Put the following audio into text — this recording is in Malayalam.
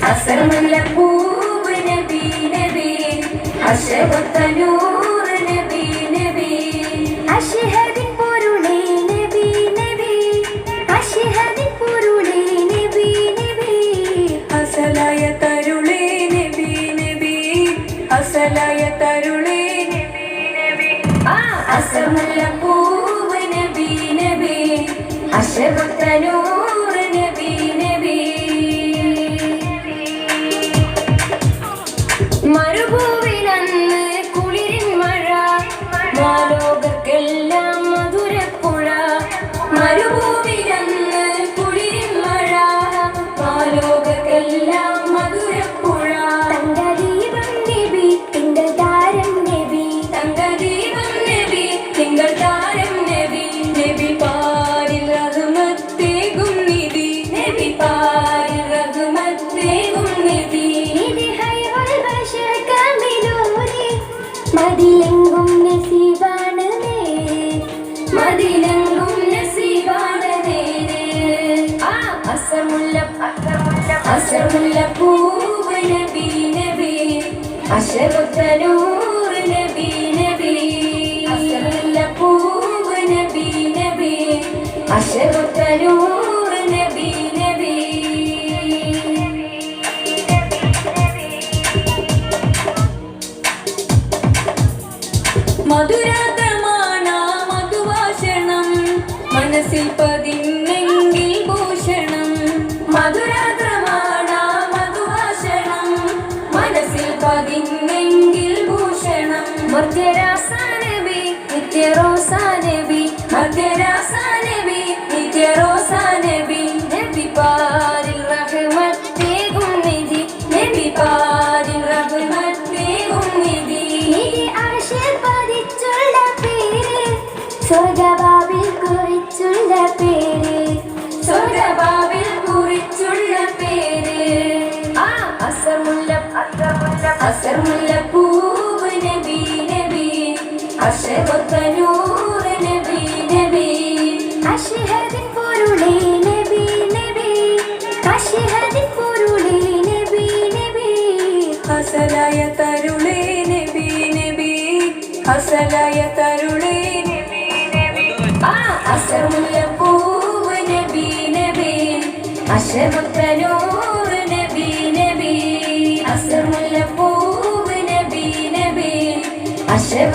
അസർമുല്ലപ്പൂവ് നബി നബി അശബത്തനൂർ നബി നബി അശ്ഹദിൻ പൊരുളേ നബി നബി അശ്ഹദിൻ പൊരുളേ നബി നബി അസലായ തരുളേ നബി നബി അസലായ തരുളേ നബി നബി അസർമുല്ലപ്പൂവ് നബി നബി അശബത്തനൂർ നബി നബി മരുഭൂവിലന്ന് കുളിരിൻ മഴ മാലോകർക്കെല്ലാം മധുരപ്പുഴ മരുഭൂവിലന്ന് കുളിരിൻ മഴ മാലോകർക്കെല്ലാം മധുരപ്പുഴ തങ്കദീപം നബി തിങ്കൾ താരം നബി തങ്കദീപം നബി തിങ്കൾ താരം നബി നബി പാരിൽ റഹ്മത്തേകും നിധി നബി പാരിൽ റഹ്മത്തേകും നിധി മദിലെങ്കും നസീബാണ് മദിലെങ്കും നസീബാണ് അസർമുല്ലപ്പൂവ് നബി നബി അശബത്തനൂർ നബി നബി അസർമുല്ലപ്പൂവ് നബി നബി അശബത്തനൂർ നബി നബി മധുരാതമാണ മധുഭാഷണം മനസ്സിൽ പതിന്നെങ്കിൽ ഭൂഷണം മധുരാതമാണ മധുഭാഷണം മനസ്സിൽ പതിന്നെങ്കിൽ ഭൂഷണം മധ്യരാസാനബി നിത്യറോസാനബി മധ്യരാസാനബി നിത്യറോസാനബി നബി പാരിൽ റഹ്മത്തേകും നിധി നബി പാരിൽ റഹ്മത്തേകും നിധി പതിച്ചുള്ള പേര് സ്വർഗബാബിൽ കുറിച്ചുള്ള പേര് സ്വർഗബാബിൽ കുറിച്ചുള്ള പേര് അസർമുല്ലപ്പൂവ് നബി നബി അശബത്തനൂർ നബി നബി അശ്ഹദിൻ പൊരുളേ നബി നബി അശ്ഹദിൻ പൊരുളേ നബി നബി അസലായ തരുളേ നബി നബി അസലായ തരുളേ നബി നബി അസർമുല്ലപ്പൂവ് നബി നബി അശബത്തനൂർ നബി നബി അസർമുല്ലപ്പൂവ് നബി നബി അശബ